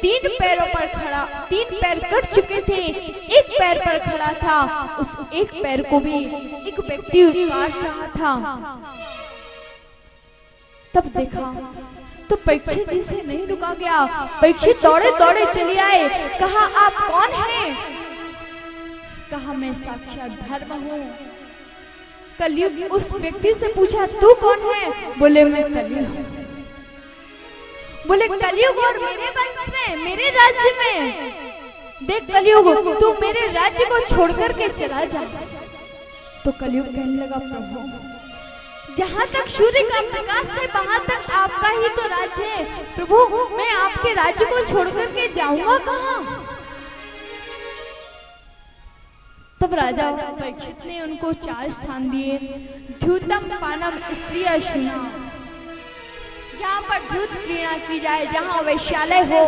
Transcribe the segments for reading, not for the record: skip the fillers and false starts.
तीन पैर कट चुके थे, एक पैर पर खड़ा था। उस एक पैर को भी एक व्यक्ति काट रहा था। तब देखा तो परीक्षित जी से नहीं रुका गया। परीक्षित दौड़े दौड़े चले आए। कहा, आप कौन हैं? कहा, मैं साक्षात धर्म हूँ। कलयुग उस व्यक्ति से पूछा, तू कौन है? बोले, मैं कलयुग हूँ। बोले, कलयुग और मेरे वंश में, मेरे राज्य में? देख कलयुग, तू मेरे राज्य को छोड़ करके चला जा। तो कलयुग कहने लगा, प्रभु जहाँ तक सूर्य का प्रकाश है वहां तक आपका ही तो राज्य है। प्रभु, मैं आपके राज्य को छोड़ करके जाऊंगा कहाँ? तब राजा परीक्षित ने उनको 4 स्थान दिए। द्यूतम पानम स्त्रिया शुना, जहाँ पर द्यूत क्रीड़ा की जाए, जहाँ वैश्यालय हो,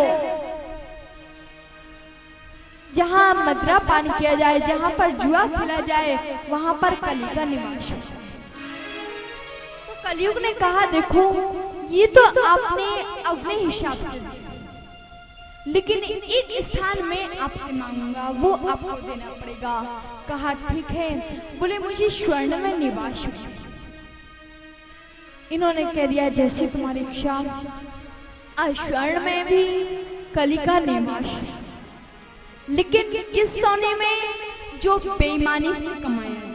जहाँ मदिरा पान किया जाए, जहाँ पर जुआ खेला जाए, वहां पर कली का निवास हो। कलयुग ने कहा, देखो ये तो आपने अपने हिसाब से दिया, लेकिन एक स्थान में आपसे मांगूंगा, वो आपको देना पड़ेगा। कहा, ठीक है। बोले, मुझे स्वर्ण में निवास हो। इन्होंने कह दिया, जैसी तुम्हारी इच्छा। आज स्वर्ण में भी कली का निवास, लेकिन किस सोने में? जो बेईमानी से कमाया,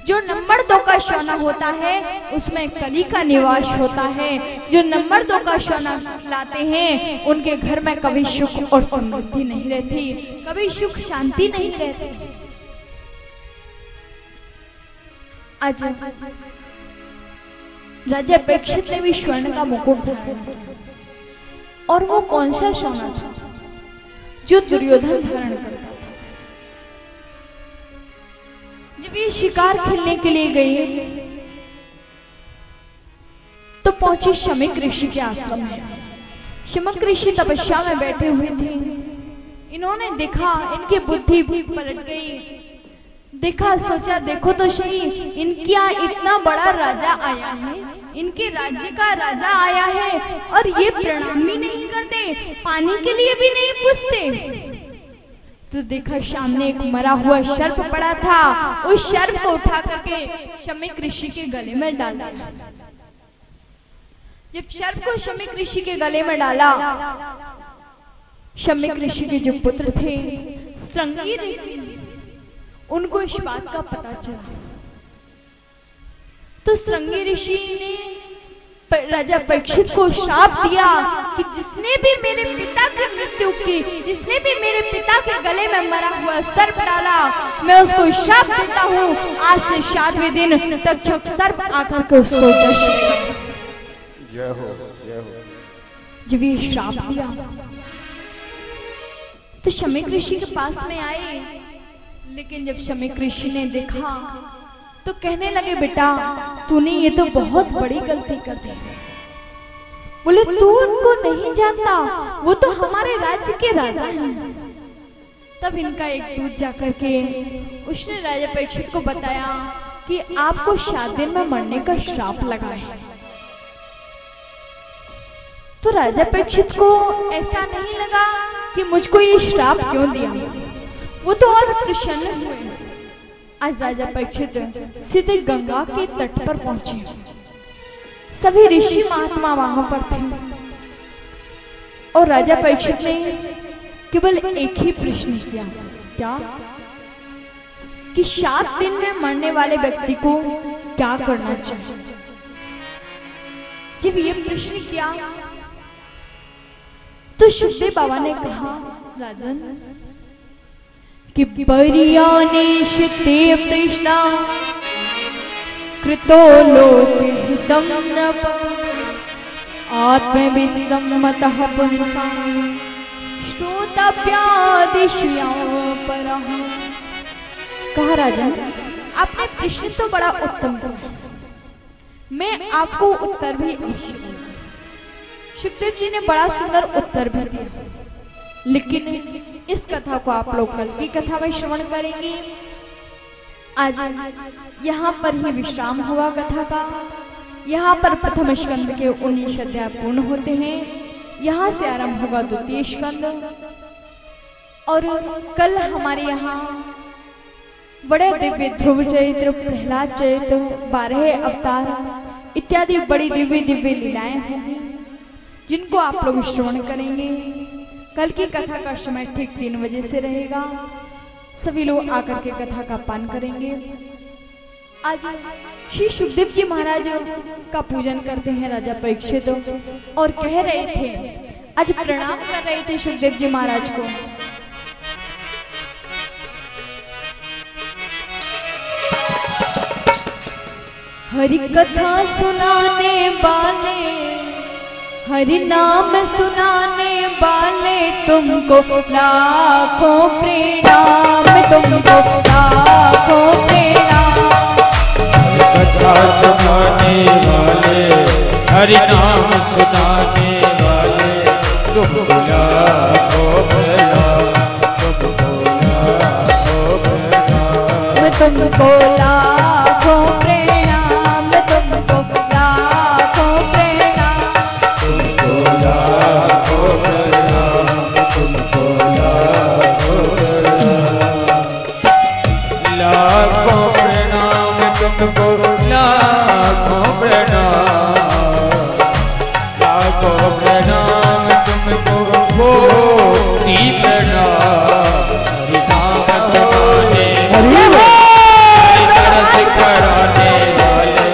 जो नंबर 2 का सोना होता है उसमें कली का निवास होता है। जो नंबर 2 का सोना लाते हैं उनके घर में कभी सुख और समृद्धि नहीं रहती, कभी सुख शांति नहीं रहती। आज राजा परीक्षित ने भी स्वर्ण का मुकुट धारण, और वो कौन सा सोना था? जो दुर्योधन धारण करता था। जब ये शिकार खेलने के लिए गए तो पहुंची शमीक ऋषि के आश्रम में। शमीक ऋषि तपस्या में बैठे हुए थे। इन्होंने देखा, इनकी बुद्धि भी पलट गई। देखा, सोचा, देखो तो सही, इनके यहाँ इतना बड़ा राजा आया है, इनके राज्य का राजा आया है, और ये प्रणाम भी नहीं करते, पानी के लिए भी नहीं पूछते। तो देखा, सामने एक मरा हुआ सर्प पड़ा था। उस सर्प को उठा करके शमीक ऋषि के गले में डाला। जब सर्प को शमीक ऋषि के गले में डाला, शमीक ऋषि के जो पुत्र थे श्रृंगी ऋषि, उनको इस बात का पता चला। तो श्रृंगी ऋषि ने राजा परीक्षित को श्राप दिया कि जिसने भी मेरे पिता की मृत्यु की, जिसने भी मेरे पिता के गले में मरा हुआ सर्प डाला, मैं उसको श्राप देता हूँ, आज से 7वें दिन तक्षक सर्प आकर के उसको दंश देगा। जय हो, जय हो। जब ये श्राप दिया तो शमीक ऋषि के पास में आए, लेकिन जब शमीक ऋषि ने देखा तो कहने लगे, बेटा तूने ये तो बहुत बड़ी गलती कर दी। बोले, तू उनको नहीं जानता, वो तो हमारे राज्य के राजा हैं। तब इनका एक दूत जाकर के उसने राजा परीक्षित को बताया कि आपको 7 दिन में मरने का श्राप लगा है। तो राजा परीक्षित को ऐसा नहीं लगा कि मुझको ये श्राप क्यों दिया, वो तो और प्रसन्न हुए। आज राजा परीक्षित सीधे गंगा के तट पर पहुंचे। सभी ऋषि महात्मा वहां पर थे, और राजा परीक्षित ने केवल एक ही प्रश्न किया, क्या? कि 7 दिन में मरने वाले व्यक्ति को क्या करना चाहिए। जब ये प्रश्न किया तो शुद्धदेव बाबा ने कहा, राजन, कि पर्यानेशते प्रश्ना कृतो लोकहितं नृप आत्मविदसम्मतः पुंसां श्रोतव्यादिश्यां परः। कहा, राजन, आपने प्रश्न तो बड़ा उत्तम किया, मैं आपको उत्तर भी अवश्य दूंगा। सुखदेव जी ने बड़ा सुंदर उत्तर भी दिया, लेकिन इस कथा को आप लोग कल की कथा में श्रवण करेंगे। आज यहाँ पर ही विश्राम हुआ कथा का। यहाँ पर प्रथम स्कंद के 19 अध्याय पूर्ण होते हैं। यहाँ से आरंभ होगा द्वितीय स्कंद और कल हमारे यहाँ बड़े दिव्य ध्रुव चरित्र, प्रहलाद चरित्र, 12 अवतार इत्यादि बड़ी दिव्य दिव्य लीलाएं होंगी जिनको आप लोग श्रवण करेंगे। कल की कथा का समय ठीक 3 बजे से रहेगा। सभी लोग आकर के कथा का पान करेंगे। आज श्री सुखदेव जी महाराज का पूजन करते हैं राजा परीक्षित और कह रहे थे, आज प्रणाम कर रहे थे सुखदेव जी महाराज को। हरि कथा सुनाने वाले, हरि नाम सुनाने वाले, तुमको लाखों प्रणाम, तुमको लाखों प्रणाम। कथा सुनाने वाले, हरि नाम सुनाने वाले, तुमको लाखों प्रणाम, तुमको लाखों प्रणाम, तुमको लाखों प्रणाम, तुमको लाखों प्रणाम, तुमको लाखों प्रणाम, तुमको लाखों प्रणाम, लाखों प्रणाम, तुमको लाखों प्रणाम, लाखों प्रणाम, तुमको कोटि प्रणाम। हरि नाम सुनाने हरि तरस कराने वाले,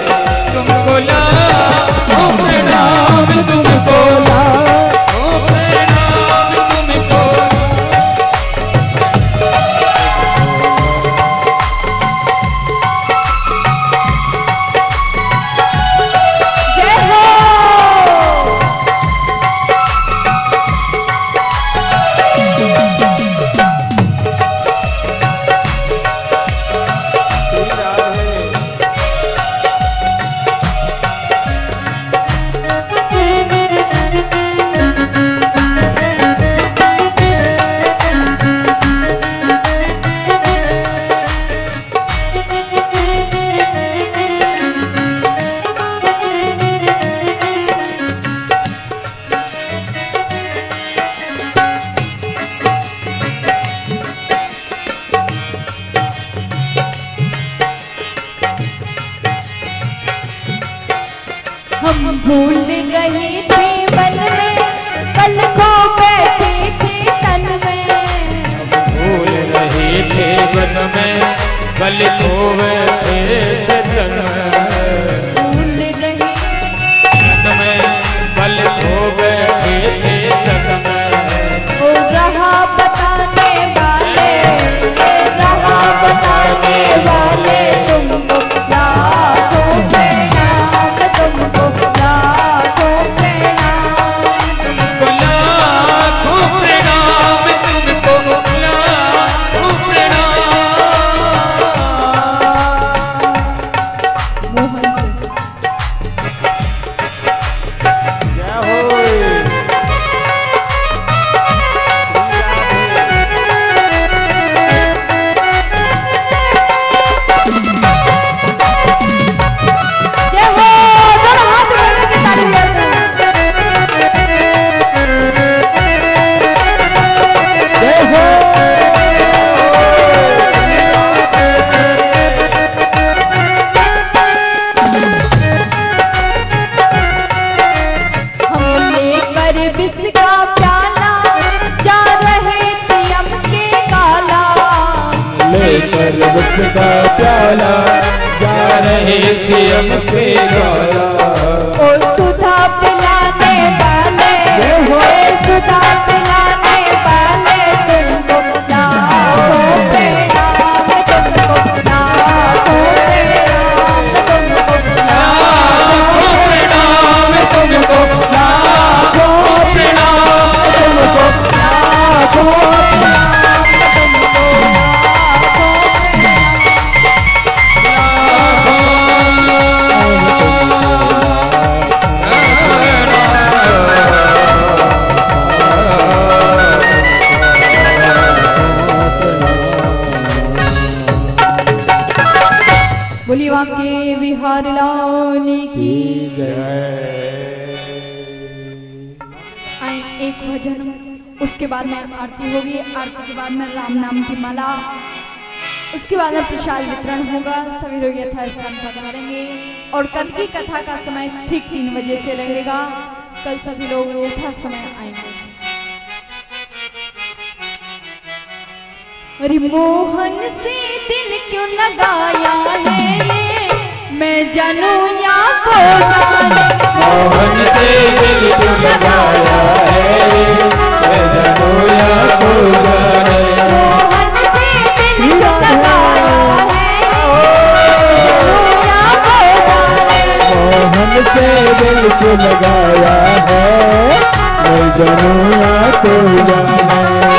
तुमको लाखों प्रणाम, तुमको लाखों प्रणाम, तुमको जय हो। हम भूल रहे थे मन में, कल खो बैठे थे तन में। भूल रहे थे मन में, कल खोए थे तन में। भूल रहे तन में, कल खोए थे तन में। वो रहा बताने वाले, रहा बताने वाले, तुमको लाखों प्रणाम, तुमको लाखों प्रणाम, तुमको लाखों प्रणाम, तुमको लाखों प्रणाम। मोहन से जय हो। जय हो। दोनों हाथ जोड़ के ताली बजाते हैं। जय हो। हम लेकर विष का प्याला, जा रहे थे यम के काला। लेकर विष का प्याला, जा रहे थे हम पे गाला। ओ सुधा पिलाने वाले, ओ सुधा पिलाने वाले, तुमको लाखों प्रणाम, तुमको लाखों प्रणाम, तुमको लाखों प्रणाम, तुमको लाखों प्रणाम, तुमको लाखों प्रणाम, तुमको लाखों प्रणाम। उसके बाद में आरती होगी, आरती के बाद में राम नाम की माला, उसके बाद में प्रसाद वितरण होगा। सभी लोग यथास्थान पधारेंगे और कल की कथा का समय ठीक 3 बजे से रहेगा। कल सभी लोग यथा समय आएंगे। अरे मोहन से दिल क्यों लगाया है ये, मैं जानू या को जाने। मोहन से दिल क्यों लगाया है, मैं जानू या को जाने। मोहन से दिल क्यों लगाया है, मोहन से दिल क्यों लगाया है, मैं जानू या को जाने।